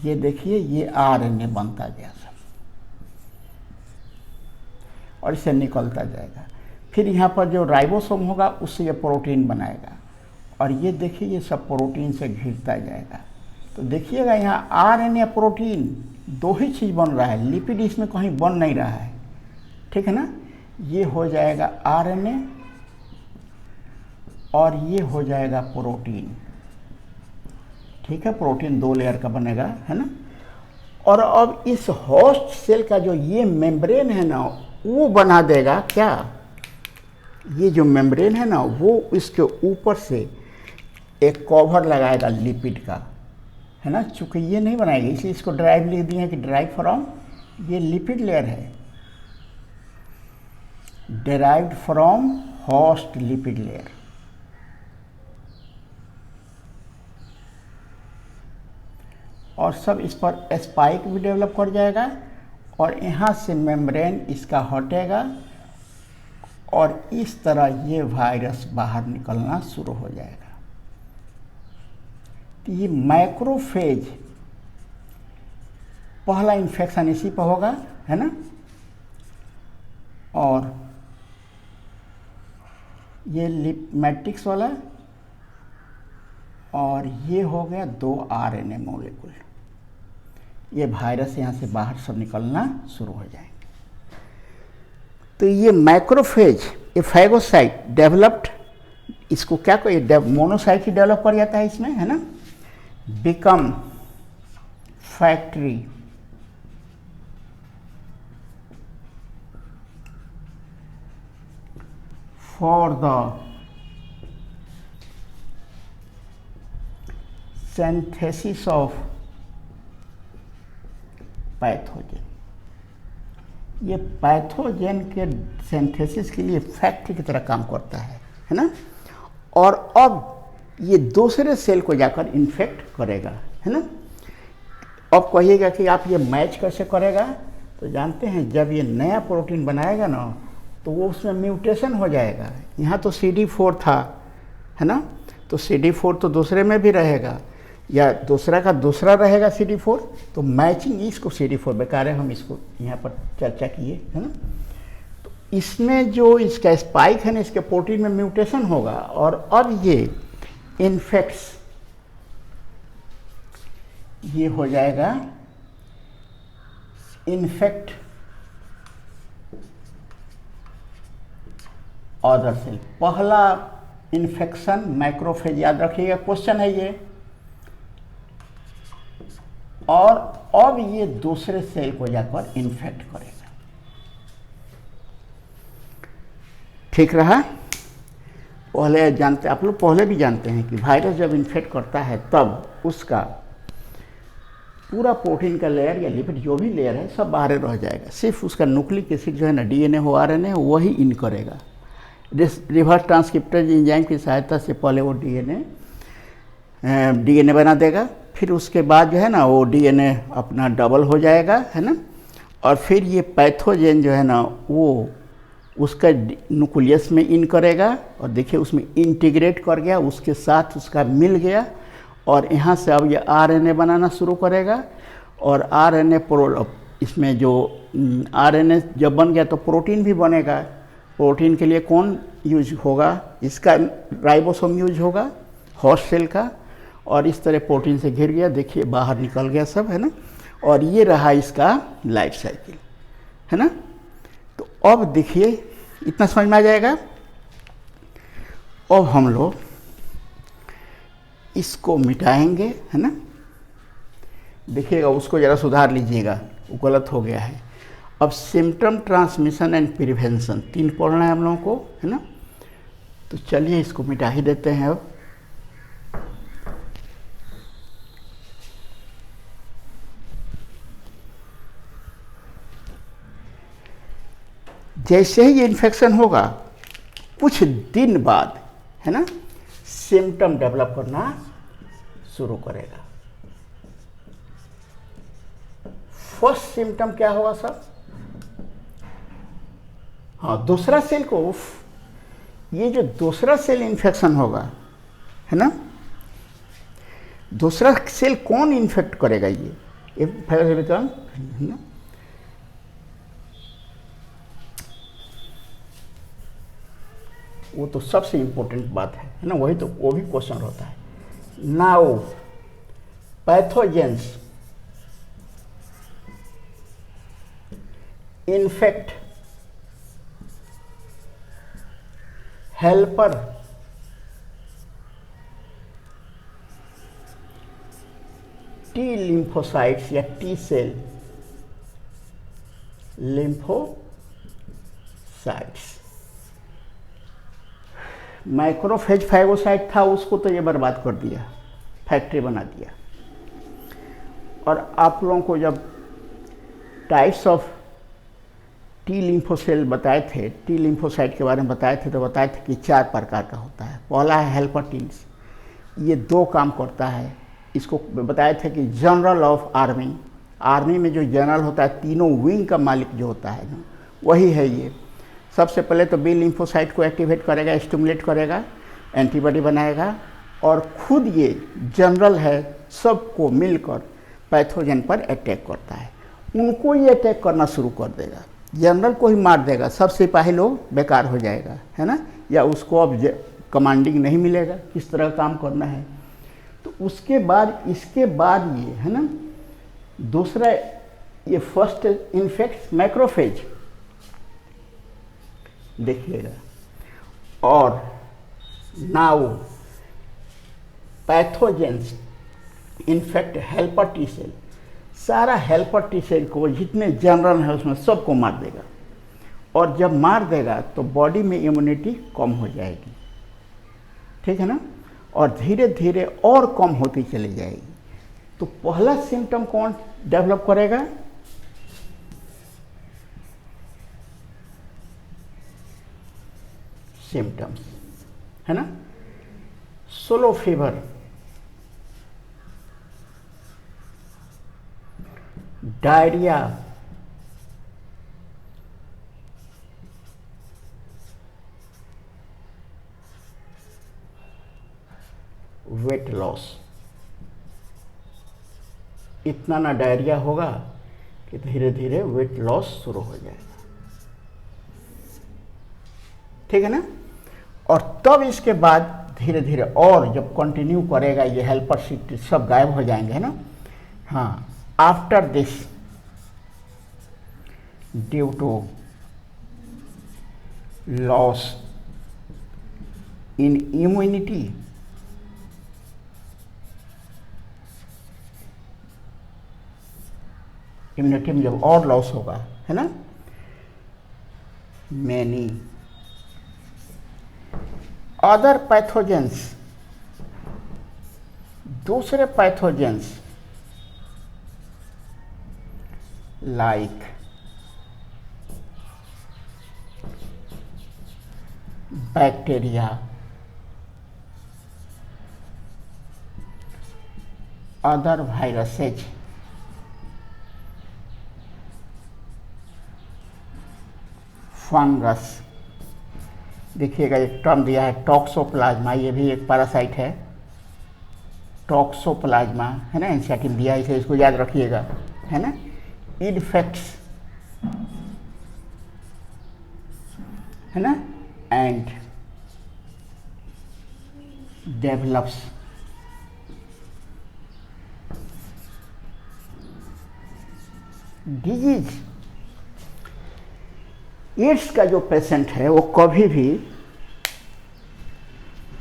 ये देखिए ये आरएनए बनता गया सब, और इसे निकलता जाएगा। फिर यहाँ पर जो राइबोसोम होगा उससे ये प्रोटीन बनाएगा, और ये देखिए ये सब प्रोटीन से घिरता जाएगा। तो देखिएगा यहाँ आरएनए प्रोटीन दो ही चीज़ बन रहा है, लिपिड इसमें कहीं बन नहीं रहा है, ठीक है ना। ये हो जाएगा आरएनए और ये हो जाएगा प्रोटीन, ठीक है। प्रोटीन दो लेयर का बनेगा, है ना। और अब इस होस्ट सेल का जो ये मेम्ब्रेन है ना, वो बना देगा क्या, ये जो मेम्ब्रेन है ना वो इसके ऊपर से एक कवर लगाएगा लिपिड का, है ना। चूँकि ये नहीं बनाएगी इसलिए इसको ड्राइव लिख दिए हैं कि ड्राइव फ्रॉम, ये लिपिड लेयर है, derived from host lipid layer. और सब इस पर स्पाइक भी डेवलप कर जाएगा, और यहाँ से मेम्ब्रेन इसका हटेगा, और इस तरह ये वायरस बाहर निकलना शुरू हो जाएगा। तो ये मैक्रोफेज पहला इन्फेक्शन इसी पर होगा, है ना। और ये मैट्रिक्स वाला, और ये हो गया दो आरएनए मॉलिक्यूल, ये वायरस यहाँ से बाहर सब निकलना शुरू हो जाएंगे। तो ये मैक्रोफेज, ये फैगोसाइट डेवलप्ड, इसको क्या कोई मोनोसाइट ही डेवलप कर जाता है इसमें, है ना। Become factory for the synthesis of pathogen. ये पैथोजन के सिंथेसिस के लिए फैक्ट्री की तरह काम करता है ना। और अब ये दूसरे सेल को जाकर इन्फेक्ट करेगा, है ना। अब कहिएगा कि आप ये मैच कैसे करेगा, तो जानते हैं जब ये नया प्रोटीन बनाएगा ना तो वो उसमें म्यूटेशन हो जाएगा। यहाँ तो CD4 था, है ना, तो CD4 तो दूसरे में भी रहेगा या दूसरा का दूसरा रहेगा CD4, तो मैचिंग इसको CD4 बेकार है, हम इसको यहाँ पर चर्चा किए, है ना। तो इसमें जो इसका स्पाइक है ना, इसके प्रोटीन में म्यूटेशन होगा और अब ये इन्फेक्ट्स, ये हो जाएगा इन्फेक्ट अदर सेल। पहला इन्फेक्शन मैक्रोफेज, याद रखिएगा क्वेश्चन है ये, और अब ये दूसरे सेल को जाकर इन्फेक्ट करेगा। ठीक रहा। पहले जानते, आप लोग पहले भी जानते हैं कि वायरस जब इन्फेक्ट करता है तब उसका पूरा प्रोटीन का लेयर या लिपिड जो भी लेयर है सब बाहर रह जाएगा, सिर्फ उसका न्यूक्लिक एसिड जो है ना, DNA हो RNA हो, वही इन करेगा। रिवर्स ट्रांसक्रिप्टेज एंजाइम की सहायता से पहले वो DNA बना देगा, फिर उसके बाद जो है ना वो DNA अपना डबल हो जाएगा, है ना, और फिर ये पैथोजेन जो है ना वो उसका न्यूक्लियस में इन करेगा और देखिए उसमें इंटीग्रेट कर गया, उसके साथ उसका मिल गया और यहाँ से अब ये RNA बनाना शुरू करेगा और RNA इसमें जो RNA जब बन गया तो प्रोटीन भी बनेगा। प्रोटीन के लिए कौन यूज होगा, इसका राइबोसोम यूज होगा होस्ट सेल का, और इस तरह प्रोटीन से घिर गया, देखिए बाहर निकल गया सब, है ना, और ये रहा इसका लाइफ साइकिल, है ना। तो अब देखिए इतना समझ में आ जाएगा। अब हम लोग इसको मिटाएंगे, है ना, देखिएगा उसको ज़रा सुधार लीजिएगा, वो गलत हो गया है। अब सिम्टम ट्रांसमिशन एंड प्रिवेंशन 3 पढ़ना है हम लोगों को, है ना, तो चलिए इसको मिटा ही देते हैं। अब जैसे ही ये इन्फेक्शन होगा कुछ दिन बाद, है ना, सिम्टम डेवलप करना शुरू करेगा। फर्स्ट सिम्टम क्या होगा सर? हाँ, दूसरा सेल को, ये जो दूसरा सेल इन्फेक्शन होगा, है ना, दूसरा सेल कौन इन्फेक्ट करेगा? ये है ना, वो तो सबसे इम्पोर्टेंट बात है ना, वही तो वो भी क्वेश्चन होता है। Now pathogens infect helper T lymphocytes या T cell lymphocytes. Macrophage phagocyte था, उसको तो ये बर्बाद कर दिया, फैक्ट्री बना दिया। और आप लोगों को जब टाइप्स ऑफ टी लिम्फोसेल बताए थे, टी लिम्फोसाइट के बारे में बताए थे, तो बताए थे कि 4 प्रकार का होता है। पहला है हेल्पर टीम्स, ये 2 काम करता है। इसको बताए थे कि जनरल ऑफ आर्मी, आर्मी में जो जनरल होता है, तीनों विंग का मालिक जो होता है ना, वही है ये। सबसे पहले तो बी लिम्फोसाइट को एक्टिवेट करेगा, स्टिमुलेट करेगा, एंटीबॉडी बनाएगा, और खुद ये जनरल है, सबको मिलकर पैथोजन पर अटैक करता है। उनको ये अटैक करना शुरू कर देगा, जनरल को ही मार देगा, सब सिपाही लोग बेकार हो जाएगा, है ना, या उसको अब कमांडिंग नहीं मिलेगा किस तरह काम करना है। तो उसके बाद, इसके बाद ये, है ना, दूसरा ये फर्स्ट इन्फेक्ट मैक्रोफेज, देखिएगा, और now pathogens infect helper T cell. सारा हेल्पर टी सेल को, जितने जनरल है उसमें सबको मार देगा, और जब मार देगा तो बॉडी में इम्यूनिटी कम हो जाएगी, ठीक है ना, और धीरे धीरे और कम होती चली जाएगी। तो पहला सिम्टम कौन डेवलप करेगा? सिम्टम्स, है ना, solo fever, diarrhoea, weight loss. इतना ना डायरिया होगा कि धीरे धीरे वेट लॉस शुरू हो जाएगा, ठीक है ना। और तब इसके बाद धीरे धीरे और जब कंटिन्यू करेगा ये हेल्पर सीट सब गायब हो जाएंगे, है ना। हाँ, after this due to loss in immunity immunity में जब और लॉस होगा, है ना, मैनी अदर पैथोजेंस, दूसरे pathogens like bacteria, other viruses, fungus. देखिएगा एक टर्म दिया है टॉक्सोप्लाज्मा, ये भी एक पैरासाइट है, टॉक्सोप्लाज्मा, है ना, एंसेटिव दिया है इसे, इसको याद रखिएगा, है ना। इन्फेक्ट्स, है ना, एंड डेवलप्स डिजीज। एड्स का जो पेशेंट है वो कभी भी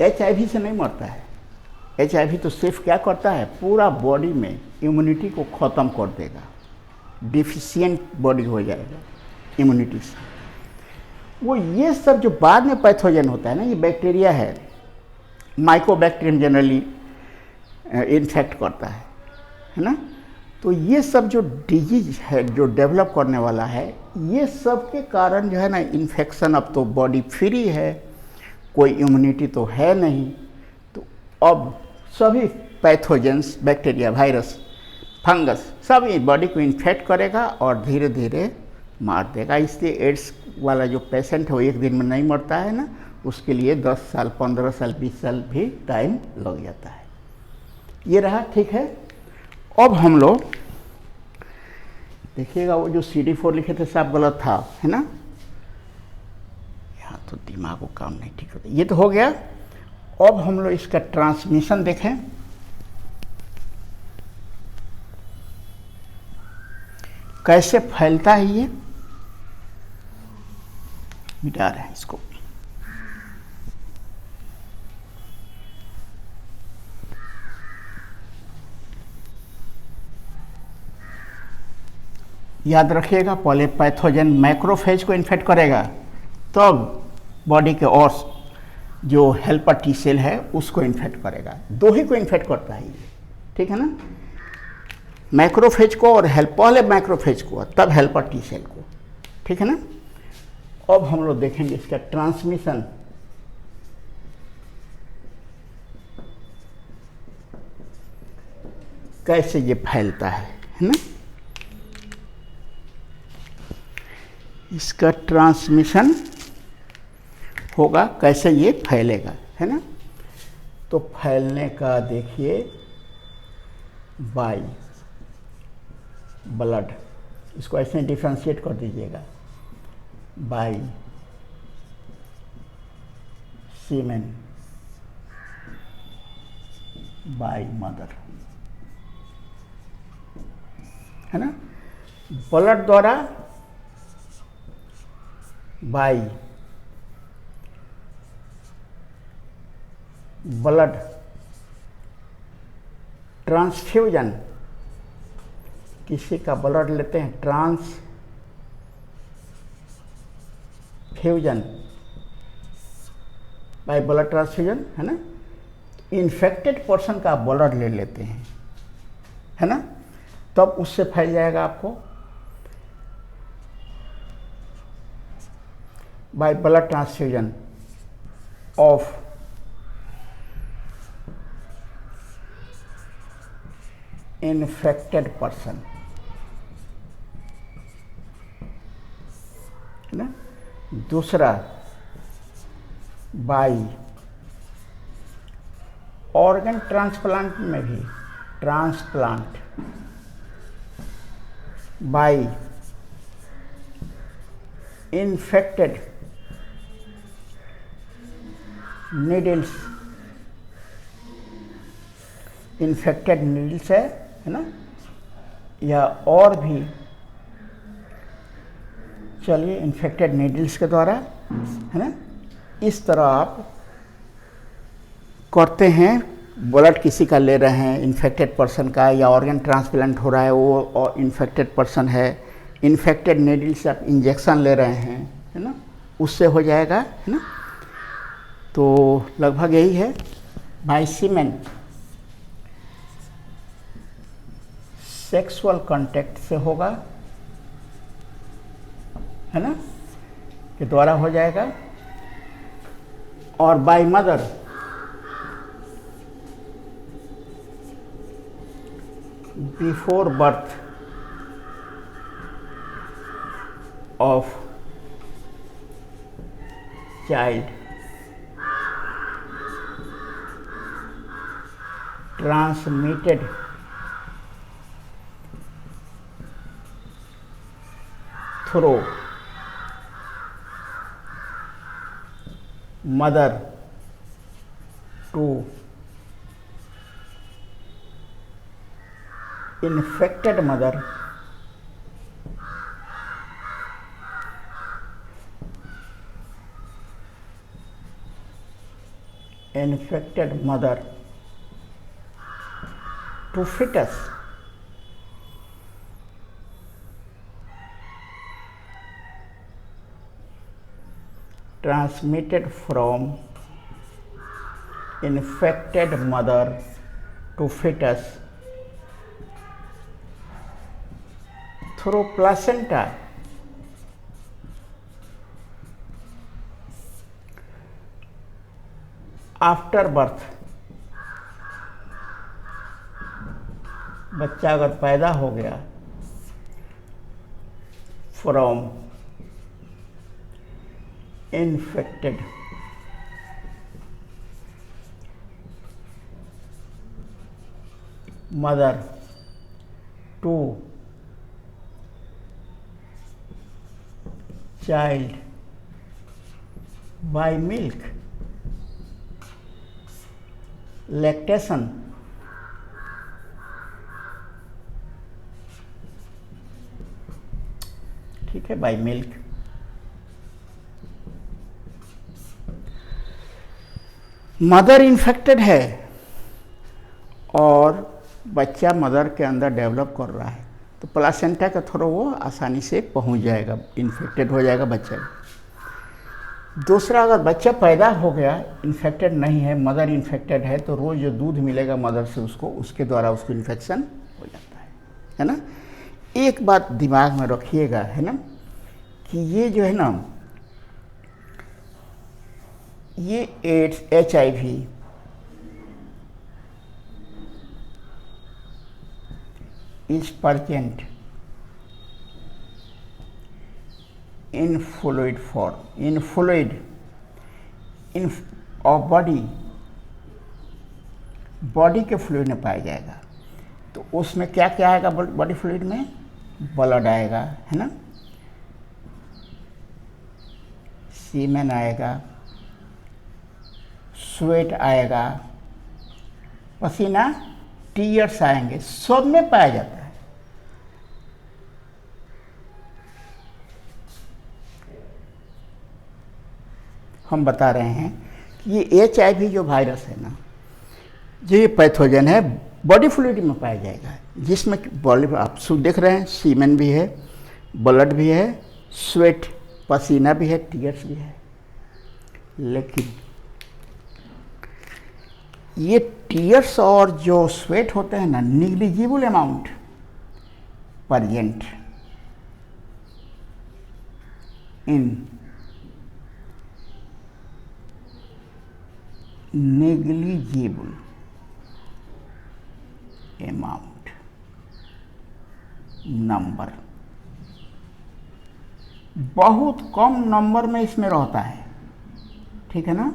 HIV से नहीं मरता है। HIV तो सिर्फ क्या करता है, पूरा बॉडी में इम्यूनिटी को ख़त्म कर देगा, डिफिशिएंट बॉडी हो जाएगा इम्यूनिटी से। वो ये सब जो बाद में पैथोजन होता है ना, ये बैक्टीरिया है, माइकोबैक्टीरियम जनरली इन्फेक्ट करता है ना। तो ये सब जो डिजीज है जो डेवलप करने वाला है, ये सब के कारण जो है ना इन्फेक्शन, अब तो बॉडी फ्री है, कोई इम्यूनिटी तो है नहीं, तो अब सभी पैथोजेंस, बैक्टीरिया, वायरस, फंगस, सब बॉडी को इन्फेक्ट करेगा और धीरे धीरे मार देगा। इसलिए एड्स वाला जो पेशेंट है वो एक दिन में नहीं मरता है ना, उसके लिए 10 साल, 15 साल, 20 साल भी टाइम लग जाता है। ये रहा, ठीक है। अब हम लोग देखिएगा वो जो CD4 लिखे थे सब गलत था, है ना, यहाँ तो दिमाग को काम नहीं ठीक होता। ये तो हो गया। अब हम लोग इसका ट्रांसमिशन देखें। कैसे फैलता है, ये मिटा रहे हैं इसको। याद रखिएगा, पहले पैथोजन मैक्रोफेज को इन्फेक्ट करेगा, तब बॉडी के और जो हेल्पर टी सेल है उसको इन्फेक्ट करेगा। दो ही को इन्फेक्ट करता है ये, ठीक है ना, मैक्रोफेज को और पहले मैक्रोफेज को तब हेल्पर टी सेल को, ठीक है ना। अब हम लोग देखेंगे इसका ट्रांसमिशन। कैसे ये फैलता है ना, इसका ट्रांसमिशन होगा, कैसे ये फैलेगा, है ना। तो फैलने का देखिए, बाय ब्लड, इसको ऐसे डिफ्रेंशिएट कर दीजिएगा, बाय सीमेन, बाय मदर, है ना। ब्लड द्वारा बाय ब्लड ट्रांसफ्यूजन, किसी का ब्लड लेते हैं, ट्रांसफ्यूजन बाय ब्लड ट्रांसफ्यूजन, है ना। इन्फेक्टेड पर्सन का ब्लड ले लेते हैं, है ना, तब उससे फैल जाएगा आपको by blood transfusion of infected person, है ना। दूसरा बाय ऑर्गन ट्रांसप्लांट में भी transplant by infected needles, infected needles है ना, या और भी चलिए इन्फेक्टेड नीडल्स के द्वारा, है ना, इस तरह आप करते हैं। ब्लड किसी का ले रहे हैं इन्फेक्टेड पर्सन का, या ऑर्गन ट्रांसप्लांट हो रहा है वो और इन्फेक्टेड पर्सन है, इन्फेक्टेड नीडल से आप इंजेक्शन ले रहे हैं, है ना, उससे हो जाएगा, है ना। तो लगभग यही है। बाय सीमेन सेक्सुअल कांटेक्ट से होगा, है ना, के द्वारा हो जाएगा। और by mother before birth of child transmitted through mother to infected mother to fetus transmitted from infected mother to fetus through placenta after birth. बच्चा अगर पैदा हो गया from infected mother to child by milk lactation ठीक है, bye milk. Mother infected है और बच्चा मदर के अंदर डेवलप कर रहा है तो प्लासेंटा के थ्रू वो आसानी से पहुंच जाएगा, इन्फेक्टेड हो जाएगा बच्चा। दूसरा, अगर बच्चा पैदा हो गया इन्फेक्टेड नहीं है, मदर इन्फेक्टेड है, तो रोज़ जो दूध मिलेगा मदर से उसको, उसके द्वारा उसको इन्फेक्शन हो जाता है ना। एक बात दिमाग में रखिएगा, है ना, कि ये जो है ना, ये ads HIV is present in fluid form, in fluid in of body के फ्लूइड में पाया जाएगा। तो उसमें क्या क्या आएगा बॉडी फ्लूइड में? ब्लड आएगा, है ना, सीमेन आएगा, स्वेट आएगा, पसीना, टीयर्स आएंगे, सब में पाया जाता है। हम बता रहे हैं कि ये HIV जो वायरस है ना, ये पैथोजन है, बॉडी फ्लूइड में पाया जाएगा, जिसमें बॉडी आप देख रहे हैं सीमेन भी है, ब्लड भी है, स्वेट पसीना भी है, टीयर्स भी है। लेकिन ये टीयर्स और जो स्वेट होते हैं ना, negligible amount present in negligible amount number, बहुत कम नंबर में इसमें रहता है, ठीक है ना,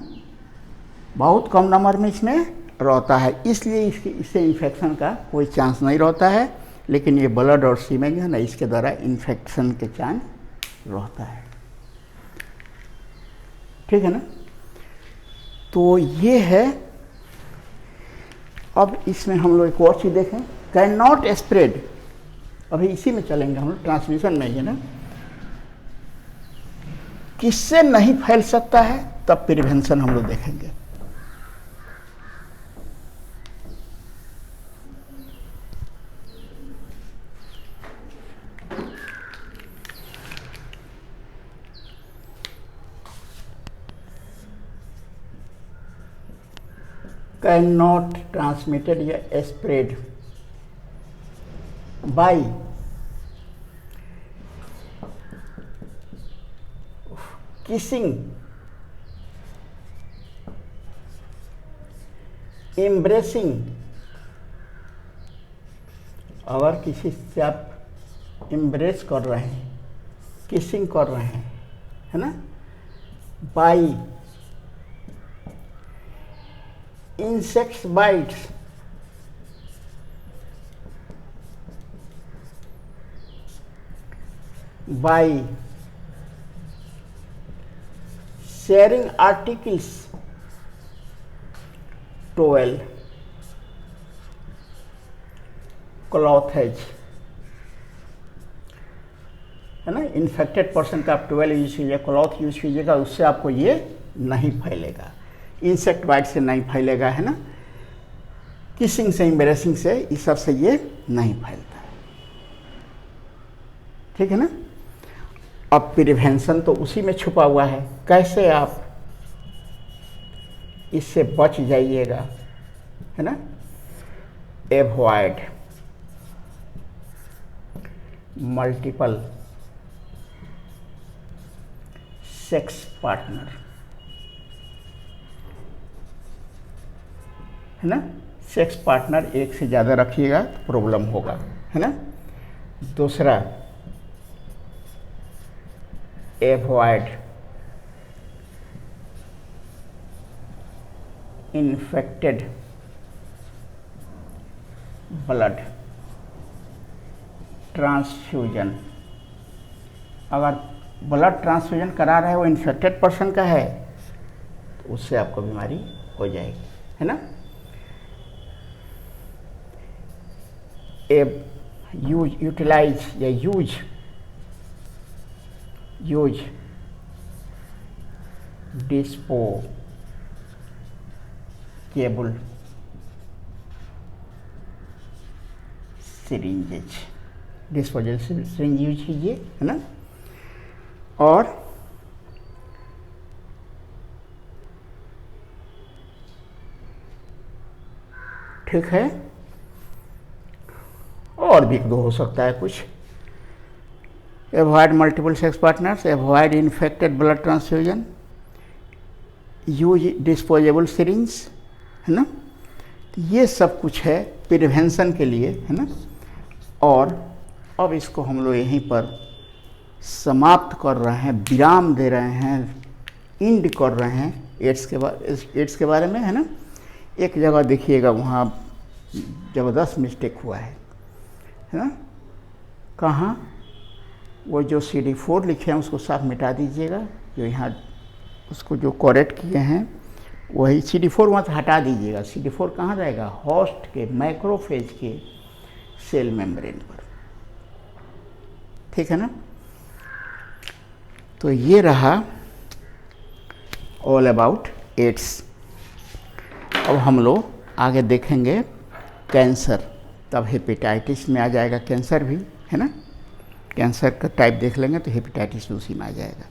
बहुत कम नंबर में इसमें रहता है, इसलिए इससे इन्फेक्शन का कोई चांस नहीं रहता है। लेकिन ये ब्लड और सीमेन जो है ना, इसके द्वारा इन्फेक्शन के चांस रहता है। ठीक है ना। तो ये है। अब इसमें हम लोग एक और चीज़ देखें, कैन नॉट स्प्रेड। अभी इसी में चलेंगे हम लोग, ट्रांसमिशन में ही है ना। किससे नहीं फैल सकता है, तब प्रिवेंशन हम लोग देखेंगे। कैन नॉट ट्रांसमिटेड या स्प्रेड बाय किसिंग, एम्ब्रेसिंग। अगर किसी से आप एम्ब्रेस कर रहे हैं, किसिंग कर रहे हैं, है ना, by insects bites, by sharing articles, towel, clothage, है ना। इन्फेक्टेड पर्सन का आप टॉवेल यूज कीजिए, क्लॉथ यूज कीजिएगा, उससे आपको ये नहीं फैलेगा। इंसेक्ट बाइट से नहीं फैलेगा, है ना। किसिंग से, एम्बैरेसिंग से, इस सब से ये नहीं फैलता है। ठीक है ना। अब प्रिवेंशन तो उसी में छुपा हुआ है, कैसे आप इससे बच जाइएगा, है ना। एवॉइड मल्टीपल सेक्स पार्टनर, है ना। सेक्स पार्टनर एक से ज़्यादा रखिएगा तो प्रॉब्लम होगा, है ना। दूसरा, एवॉइड इन्फेक्टेड ब्लड ट्रांसफ्यूजन। अगर ब्लड ट्रांसफ्यूजन करा रहे हो, इन्फेक्टेड पर्सन का है, तो उससे आपको बीमारी हो जाएगी, है ना। यूटिलाइज या use disposable syringes, disposable syringe use कीजिए, है ना। और ठीक है, और भी दो हो सकता है कुछ। Avoid multiple sex partners, avoid infected blood transfusion, use disposable syringe, है ना। ये सब कुछ है प्रिवेंशन के लिए, है ना। और अब इसको हम लोग यहीं पर समाप्त कर रहे हैं, विराम दे रहे हैं, इंड कर रहे हैं एड्स के बारे में, है ना। एक जगह देखिएगा, वहाँ ज़बरदस्त मिस्टेक हुआ है ना। कहाँ, वो जो CD4 लिखे हैं उसको साफ मिटा दीजिएगा, जो यहाँ उसको जो करेक्ट किए हैं वही CD4 वहाँ से हटा दीजिएगा। CD4 कहाँ जाएगा, होस्ट के मैक्रोफेज के सेल मेम्ब्रेन पर, ठीक है ना। तो ये रहा ऑल अबाउट एड्स। अब हम लोग आगे देखेंगे कैंसर, तब हेपेटाइटिस में आ जाएगा कैंसर भी, है ना। कैंसर का टाइप देख लेंगे तो हेपेटाइटिस भी उसी में आ जाएगा।